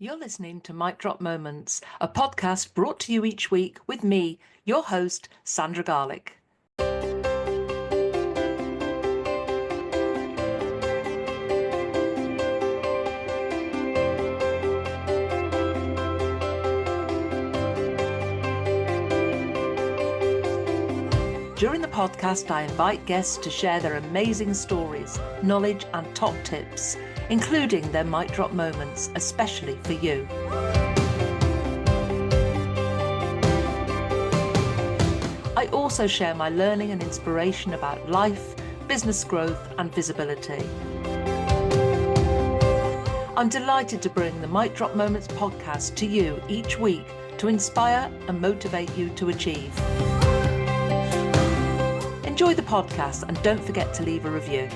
You're listening to Mic Drop Moments, a podcast brought to you each week with me, your host, Sandra Garlick. During the podcast, I invite guests to share their amazing stories, knowledge and top tips, including their mic drop moments, especially for you. I also share my learning and inspiration about life, business growth and visibility. I'm delighted to bring the Mic Drop Moments podcast to you each week to inspire and motivate you to achieve. Enjoy the podcast and don't forget to leave a review.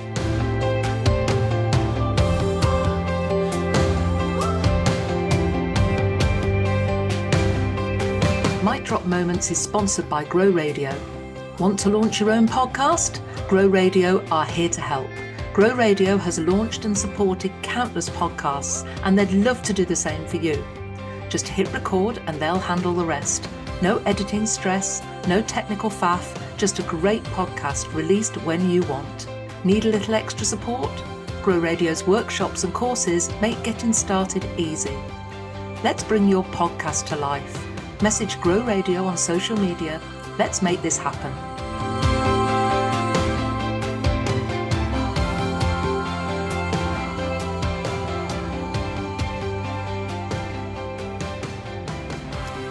Mic Drop Moments is sponsored by Grow Radio. Want to launch your own podcast? Grow Radio are here to help. Grow Radio has launched and supported countless podcasts, and they'd love to do the same for you. Just hit record and they'll handle the rest. No editing stress, no technical faff, just a great podcast released when you want. Need a little extra support? Grow Radio's workshops and courses make getting started easy. Let's bring your podcast to life. Message Grow Radio on social media. Let's make this happen.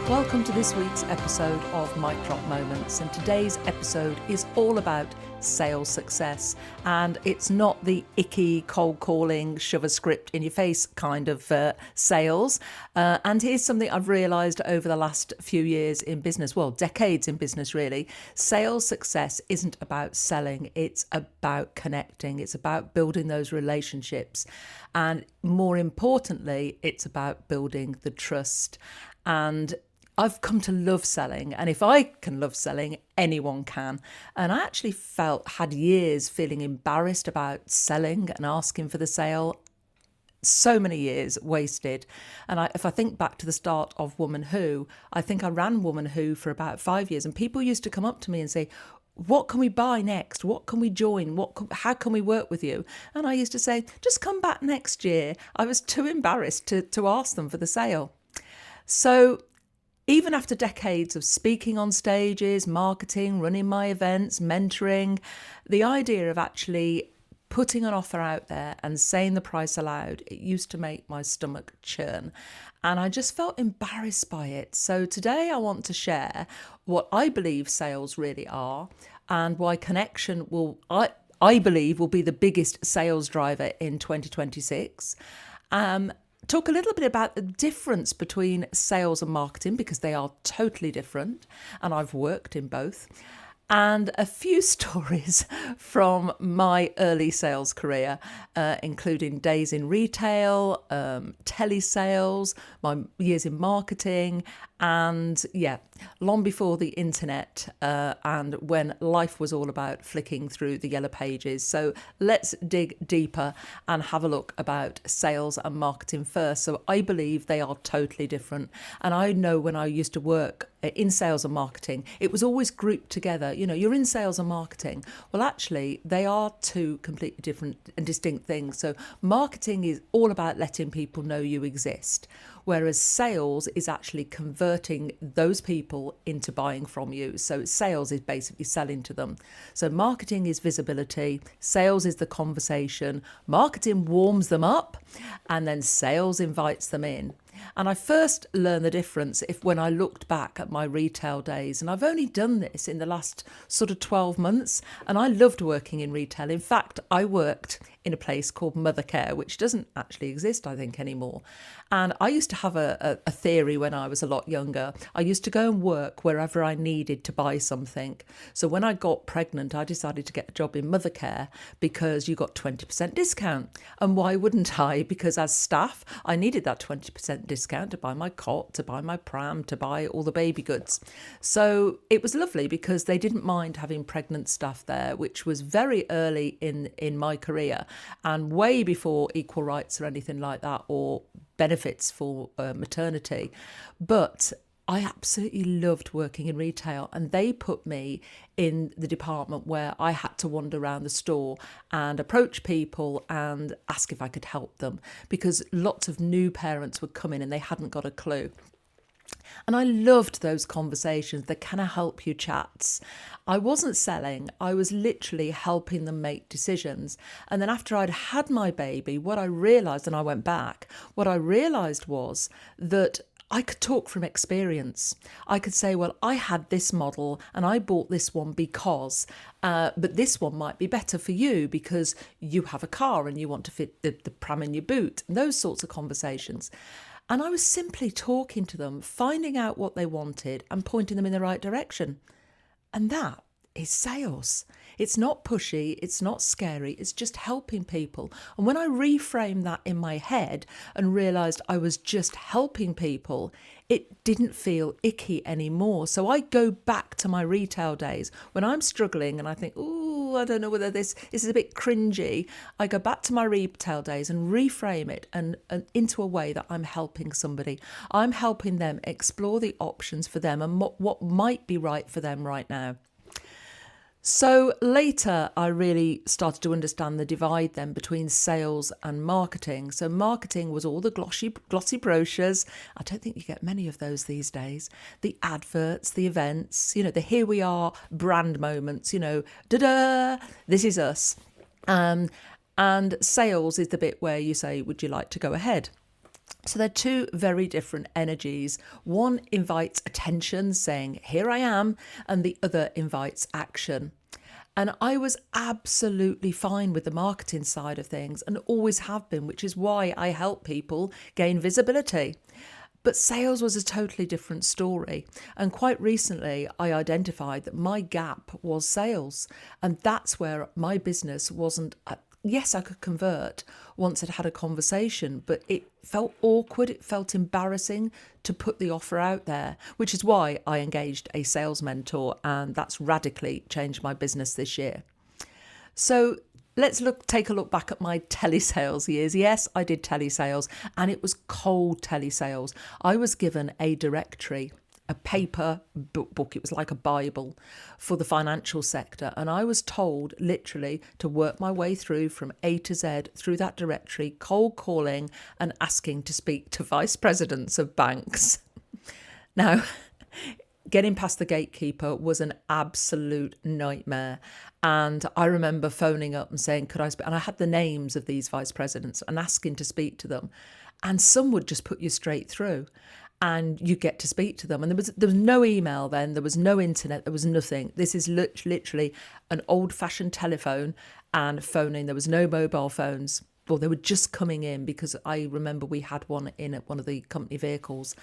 Welcome to this week's episode of Mic Drop Moments, and today's episode is all about sales success, and it's not the icky cold calling shove a script in your face kind of sales, and here's something I've realised over the last few years in business, well, decades in business really. Sales success isn't about selling, it's about connecting, it's about building those relationships, and more importantly, it's about building the trust. And I've come to love selling, and if I can love selling, anyone can. And I actually had years feeling embarrassed about selling and asking for the sale. So many years wasted. And if I think back to the start of Woman Who, I think I ran Woman Who for about 5 years, and people used to come up to me and say, what can we buy next? What can we join? How can we work with you? And I used to say, just come back next year. I was too embarrassed to ask them for the sale. So even after decades of speaking on stages, marketing, running my events, mentoring, the idea of actually putting an offer out there and saying the price aloud, it used to make my stomach churn. And I just felt embarrassed by it. So today I want to share what I believe sales really are and why connection I believe will be the biggest sales driver in 2026. Talk a little bit about the difference between sales and marketing, because they are totally different, and I've worked in both, and a few stories from my early sales career, including days in retail, telesales, my years in marketing, and long before the internet, and when life was all about flicking through the yellow pages. So let's dig deeper and have a look about sales and marketing first. So I believe they are totally different. And I know when I used to work in sales and marketing, it was always grouped together. You know, you're in sales and marketing. Well, actually, they are two completely different and distinct things. So marketing is all about letting people know you exist, whereas sales is actually converting those people into buying from you. So sales is basically selling to them. So marketing is visibility, sales is the conversation, marketing warms them up, and then sales invites them in. And I first learned the difference when I looked back at my retail days. And I've only done this in the last sort of 12 months. And I loved working in retail. In fact, I worked in a place called Mothercare, which doesn't actually exist, I think, anymore. And I used to have a theory when I was a lot younger. I used to go and work wherever I needed to buy something. So when I got pregnant, I decided to get a job in Mothercare because you got 20% discount. And why wouldn't I? Because as staff, I needed that 20% discount to buy my cot, to buy my pram, to buy all the baby goods. So it was lovely because they didn't mind having pregnant staff there, which was very early in my career and way before equal rights or anything like that, or benefits for maternity. But I absolutely loved working in retail, and they put me in the department where I had to wander around the store and approach people and ask if I could help them, because lots of new parents would come in and they hadn't got a clue. And I loved those conversations, the can I help you chats. I wasn't selling, I was literally helping them make decisions. And then after I'd had my baby, what I realised, and I went back, what I realised was that I could talk from experience. I could say, well, I had this model and I bought this one because, but this one might be better for you because you have a car and you want to fit the pram in your boot, and those sorts of conversations. And I was simply talking to them, finding out what they wanted and pointing them in the right direction. And that is sales. It's not pushy, it's not scary, it's just helping people. And when I reframed that in my head and realised I was just helping people, it didn't feel icky anymore. So I go back to my retail days when I'm struggling and I think, oh, I don't know whether this is a bit cringy. I go back to my retail days and reframe it and into a way that I'm helping somebody. I'm helping them explore the options for them and what might be right for them right now. So later, I really started to understand the divide then between sales and marketing. So marketing was all the glossy brochures. I don't think you get many of those these days. The adverts, the events, the here we are brand moments, da-da, this is us. And sales is the bit where you say, would you like to go ahead? So they're two very different energies. One invites attention, saying, here I am, and the other invites action. And I was absolutely fine with the marketing side of things and always have been, which is why I help people gain visibility. But sales was a totally different story. And quite recently, I identified that my gap was sales. And that's where my business wasn't yes, I could convert once I'd had a conversation, but it felt awkward. It felt embarrassing to put the offer out there, which is why I engaged a sales mentor, and that's radically changed my business this year. So let's take a look back at my telesales years. Yes, I did telesales, and it was cold telesales. I was given a directory, a paper book. It was like a Bible for the financial sector. And I was told literally to work my way through from A to Z through that directory, cold calling and asking to speak to vice presidents of banks. Now, getting past the gatekeeper was an absolute nightmare. And I remember phoning up and saying, could I speak? And I had the names of these vice presidents and asking to speak to them. And some would just put you straight through. And you get to speak to them. And there was no email then, there was no internet, there was nothing. This is literally an old-fashioned telephone and phoning. There was no mobile phones. Well, they were just coming in because I remember we had one in at one of the company vehicles.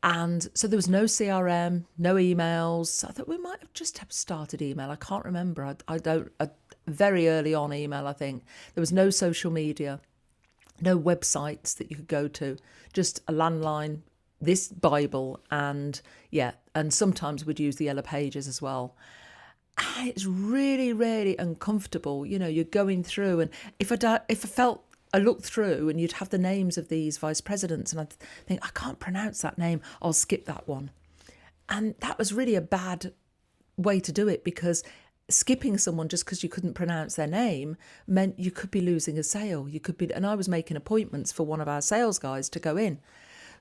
And so there was no CRM, no emails. I thought we might have just have started email. I can't remember. Very early on email, I think. There was no social media, no websites that you could go to, just a landline, this Bible, and sometimes we'd use the Yellow Pages as well. And it's really, really uncomfortable. You're going through, and if I looked through and you'd have the names of these vice presidents and I'd think, I can't pronounce that name, I'll skip that one. And that was really a bad way to do it, because skipping someone just because you couldn't pronounce their name meant you could be losing a sale. And I was making appointments for one of our sales guys to go in.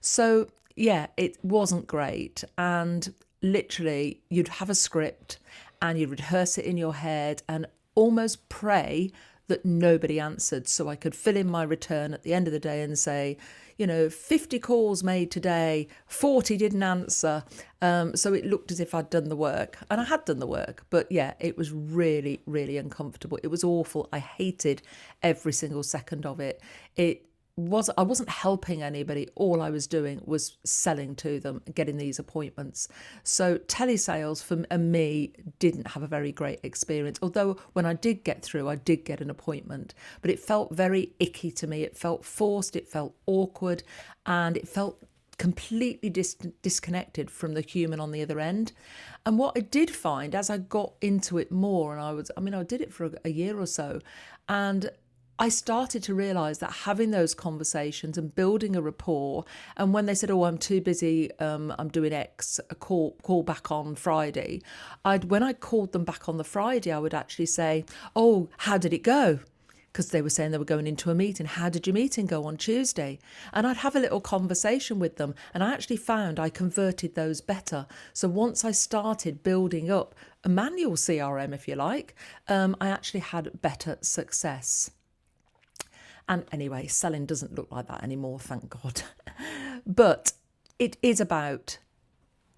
So yeah, it wasn't great. And literally you'd have a script and you'd rehearse it in your head and almost pray that nobody answered, so I could fill in my return at the end of the day and say, 50 calls made today, 40 didn't answer. So it looked as if I'd done the work, and I had done the work. But yeah, it was really, really uncomfortable. It was awful. I hated every single second of it. I wasn't helping anybody. All I was doing was selling to them, getting these appointments. So telesales for me didn't have a very great experience. Although when I did get through, I did get an appointment, but it felt very icky to me. It felt forced, it felt awkward, and it felt completely disconnected from the human on the other end. And what I did find as I got into it more, and I did it for a year or so, and I started to realise that having those conversations and building a rapport, and when they said, "Oh, I'm too busy, I'm doing X, call back on Friday," when I called them back on the Friday, I would actually say, "Oh, how did it go?" Because they were saying they were going into a meeting. "How did your meeting go on Tuesday?" And I'd have a little conversation with them, and I actually found I converted those better. So once I started building up a manual CRM, if you like, I actually had better success. And anyway, selling doesn't look like that anymore, thank God. But it is about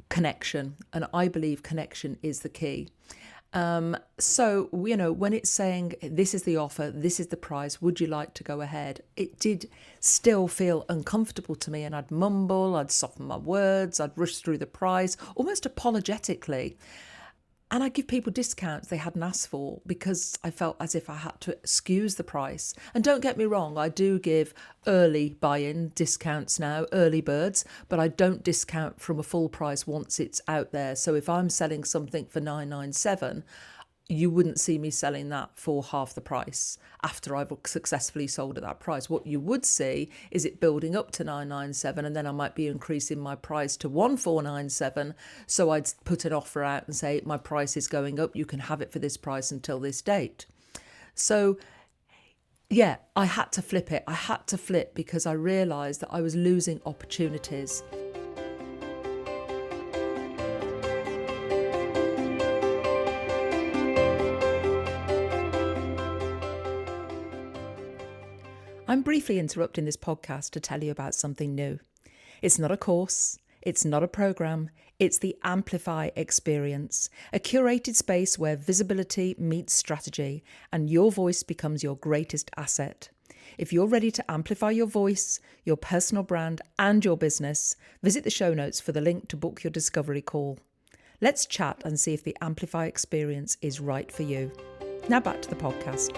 connection, and I believe connection is the key. So, when it's saying, "This is the offer, this is the price, would you like to go ahead?" It did still feel uncomfortable to me, and I'd mumble, I'd soften my words, I'd rush through the price, almost apologetically. And I give people discounts they hadn't asked for because I felt as if I had to excuse the price. And don't get me wrong, I do give early buy-in discounts now, early birds, but I don't discount from a full price once it's out there. So if I'm selling something for $997, you wouldn't see me selling that for half the price after I've successfully sold at that price. What you would see is it building up to $997, and then I might be increasing my price to $1497. So I'd put an offer out and say, "My price is going up. You can have it for this price until this date." So yeah, I had to flip it. I had to flip because I realised that I was losing opportunities. I'm briefly interrupting this podcast to tell you about something new. It's not a course, it's not a program, it's the Amplify experience, a curated space where visibility meets strategy and your voice becomes your greatest asset. If you're ready to amplify your voice, your personal brand, and your business, visit the show notes for the link to book your discovery call. Let's chat and see if the Amplify experience is right for you. Now back to the podcast.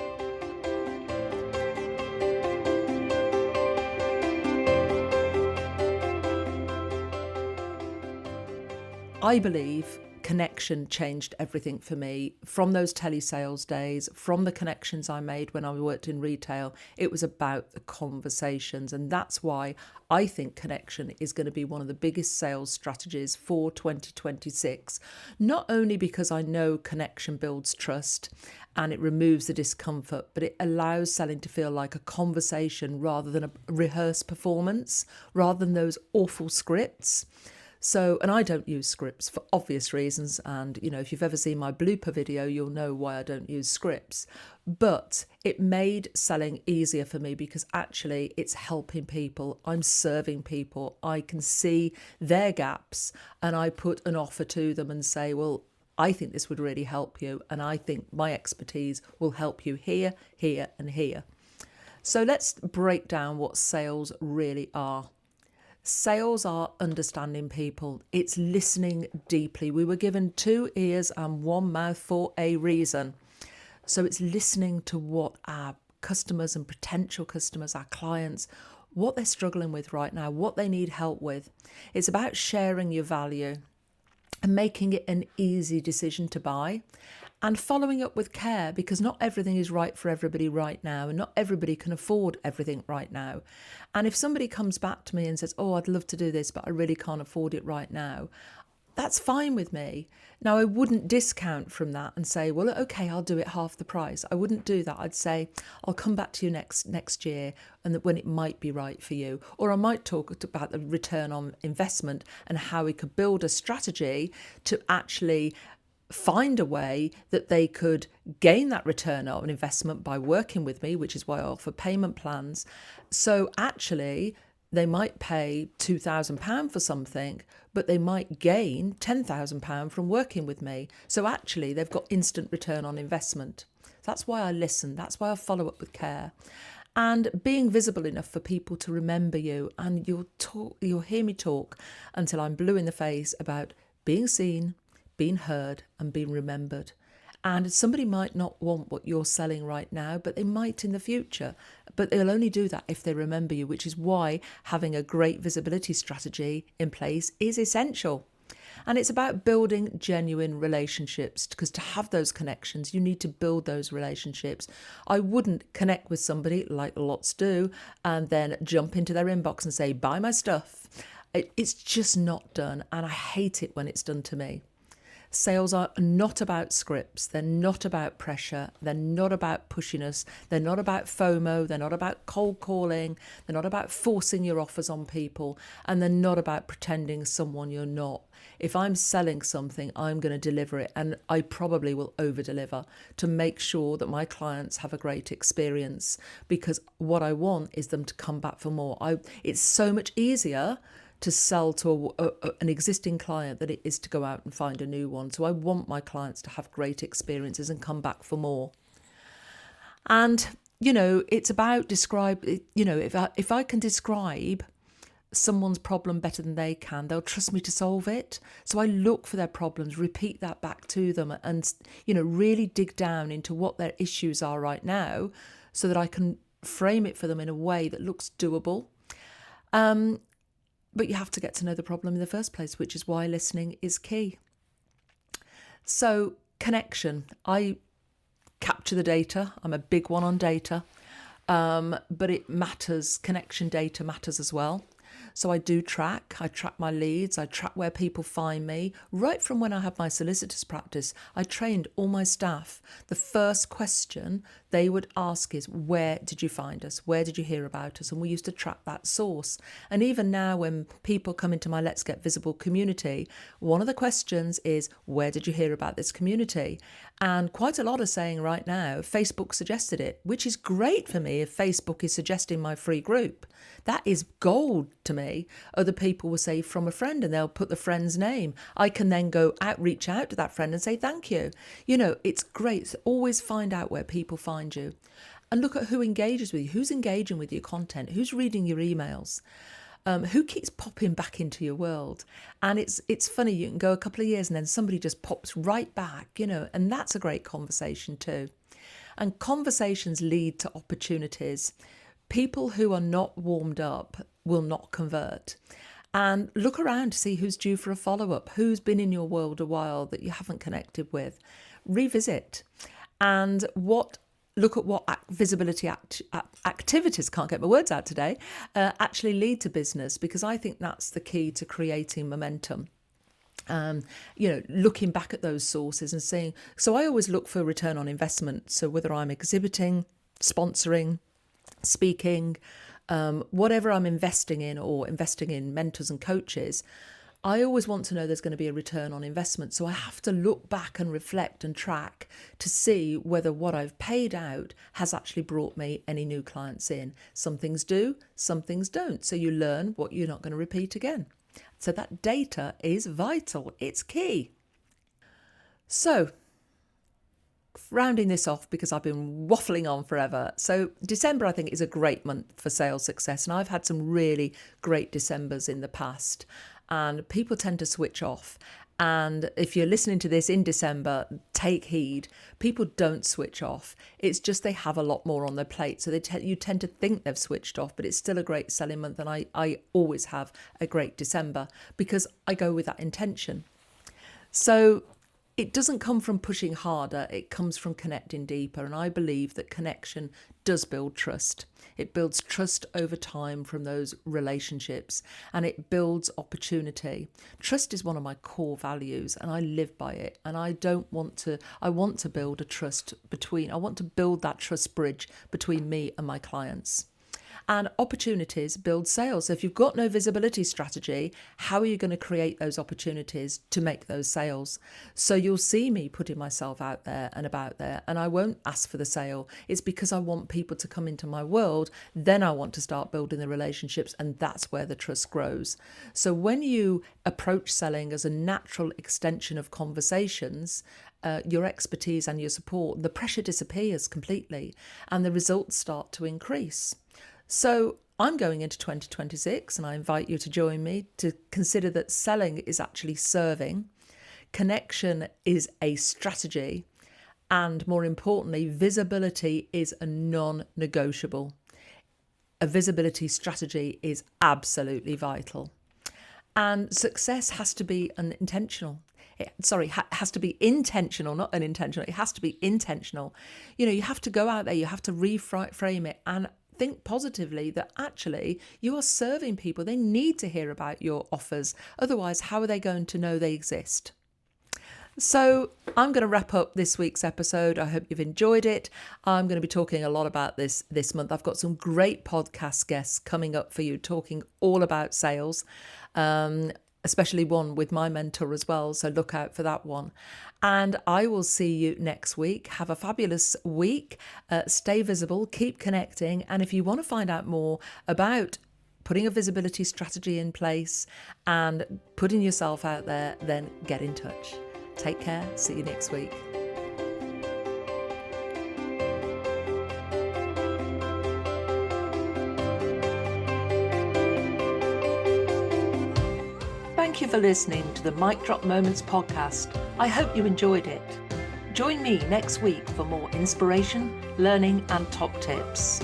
I believe connection changed everything for me. From those telesales days, from the connections I made when I worked in retail, it was about the conversations. And that's why I think connection is going to be one of the biggest sales strategies for 2026. Not only because I know connection builds trust and it removes the discomfort, but it allows selling to feel like a conversation rather than a rehearsed performance, rather than those awful scripts. So, and I don't use scripts for obvious reasons. And, if you've ever seen my blooper video, you'll know why I don't use scripts. But it made selling easier for me because actually it's helping people. I'm serving people. I can see their gaps and I put an offer to them and say, "Well, I think this would really help you. And I think my expertise will help you here, here, and here." So let's break down what sales really are. Sales are understanding people. It's listening deeply. We were given 2 ears and 1 mouth for a reason. So it's listening to what our customers and potential customers, our clients, what they're struggling with right now, what they need help with. It's about sharing your value and making it an easy decision to buy. And following up with care, because not everything is right for everybody right now, and not everybody can afford everything right now. And if somebody comes back to me and says, "Oh, I'd love to do this, but I really can't afford it right now," that's fine with me. Now, I wouldn't discount from that and say, "Well, okay, I'll do it half the price." I wouldn't do that. I'd say, "I'll come back to you next year and when it might be right for you." Or I might talk about the return on investment and how we could build a strategy to actually find a way that they could gain that return on investment by working with me, which is why I offer payment plans. So actually, they might pay £2,000 for something, but they might gain £10,000 from working with me. So actually, they've got instant return on investment. That's why I listen. That's why I follow up with care. and being visible enough for people to remember you. And you'll hear me talk until I'm blue in the face about being seen, being heard, and being remembered. And somebody might not want what you're selling right now, but they might in the future. But they'll only do that if they remember you, which is why having a great visibility strategy in place is essential. And it's about building genuine relationships, because to have those connections, you need to build those relationships. I wouldn't connect with somebody, like lots do, and then jump into their inbox and say, buy my stuff. It's just not done. And I hate it when it's done to me. Sales are not about scripts. They're not about pressure. They're not about pushing us. They're not about FOMO. They're not about cold calling. They're not about forcing your offers on people. And they're not about pretending someone you're not. If I'm selling something, I'm going to deliver it. And I probably will over-deliver to make sure that my clients have a great experience, because what I want is them to come back for more. It's so much easier to sell to an existing client than it is to go out and find a new one. So I want my clients to have great experiences and come back for more. And, it's about if I can describe someone's problem better than they can, they'll trust me to solve it. So I look for their problems, repeat that back to them, and, really dig down into what their issues are right now so that I can frame it for them in a way that looks doable. But you have to get to know the problem in the first place, which is why listening is key. So connection, I capture the data. I'm a big one on data, but it matters. Connection data matters as well. So I track my leads, I track where people find me. Right from when I had my solicitor's practice, I trained all my staff. The first question they would ask is, where did you find us? Where did you hear about us? And we used to track that source. And even now when people come into my Let's Get Visible community, one of the questions is, where did you hear about this community? And quite a lot are saying right now, Facebook suggested it, which is great for me if Facebook is suggesting my free group. That is gold to me. Other people will say from a friend, and they'll put the friend's name. I can then reach out to that friend and say thank you. It's great. So always find out where people find you. And look at who engages with you. Who's engaging with your content? Who's reading your emails? Who keeps popping back into your world? And it's funny, you can go a couple of years and then somebody just pops right back, and that's a great conversation too. And conversations lead to opportunities. People who are not warmed up will not convert. And look around to see who's due for a follow-up, who's been in your world a while that you haven't connected with. Revisit. And look at what visibility activities, can't get my words out today, actually lead to business, because I think that's the key to creating momentum. Looking back at those sources and seeing, so I always look for return on investment. So whether I'm exhibiting, sponsoring, speaking, whatever I'm investing in, or investing in mentors and coaches, I always want to know there's going to be a return on investment. So I have to look back and reflect and track to see whether what I've paid out has actually brought me any new clients in. Some things do, some things don't. So you learn what you're not going to repeat again. So that data is vital. It's key. So rounding this off, because I've been waffling on forever. So December, I think, is a great month for sales success. And I've had some really great Decembers in the past. And people tend to switch off. And if you're listening to this in December, take heed. People don't switch off. It's just they have a lot more on their plate. So you tend to think they've switched off, but it's still a great selling month. And I always have a great December because I go with that intention. So it doesn't come from pushing harder, it comes from connecting deeper. And I believe that connection does build trust. It builds trust over time from those relationships, and it builds opportunity. Trust is one of my core values, and I live by it. And I want to build a trust I want to build that trust bridge between me and my clients. And opportunities build sales. So if you've got no visibility strategy, how are you going to create those opportunities to make those sales? So you'll see me putting myself out there and about there, and I won't ask for the sale. It's because I want people to come into my world. Then I want to start building the relationships, and that's where the trust grows. So when you approach selling as a natural extension of conversations, your expertise and your support, the pressure disappears completely and the results start to increase. So I'm going into 2026, and I invite you to join me to consider that selling is actually serving, connection is a strategy, and more importantly, visibility is a non-negotiable. A visibility strategy is absolutely vital. And success has to be intentional, not unintentional. It has to be intentional. You have to go out there, you have to reframe it and think positively that actually you are serving people. They need to hear about your offers. Otherwise, how are they going to know they exist? So I'm going to wrap up this week's episode. I hope you've enjoyed it. I'm going to be talking a lot about this month. I've got some great podcast guests coming up for you, talking all about sales, especially one with my mentor as well. So look out for that one. And I will see you next week. Have a fabulous week. Stay visible, keep connecting. And if you want to find out more about putting a visibility strategy in place and putting yourself out there, then get in touch. Take care. See you next week. Thank you for listening to the Mic Drop Moments podcast. I hope you enjoyed it. Join me next week for more inspiration, learning, and top tips.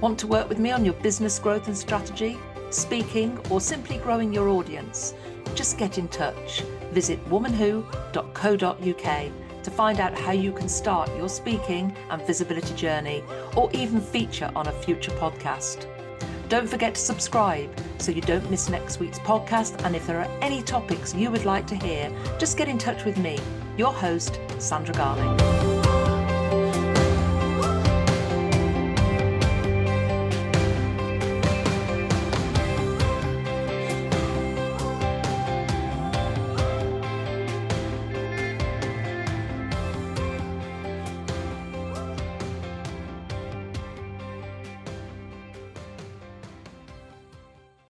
Want to work with me on your business growth and strategy, speaking, or simply growing your audience? Just get in touch. Visit womanwho.co.uk to find out how you can start your speaking and visibility journey, or even feature on a future podcast. Don't forget to subscribe so you don't miss next week's podcast. And if there are any topics you would like to hear, just get in touch with me, your host, Sandra Garlick.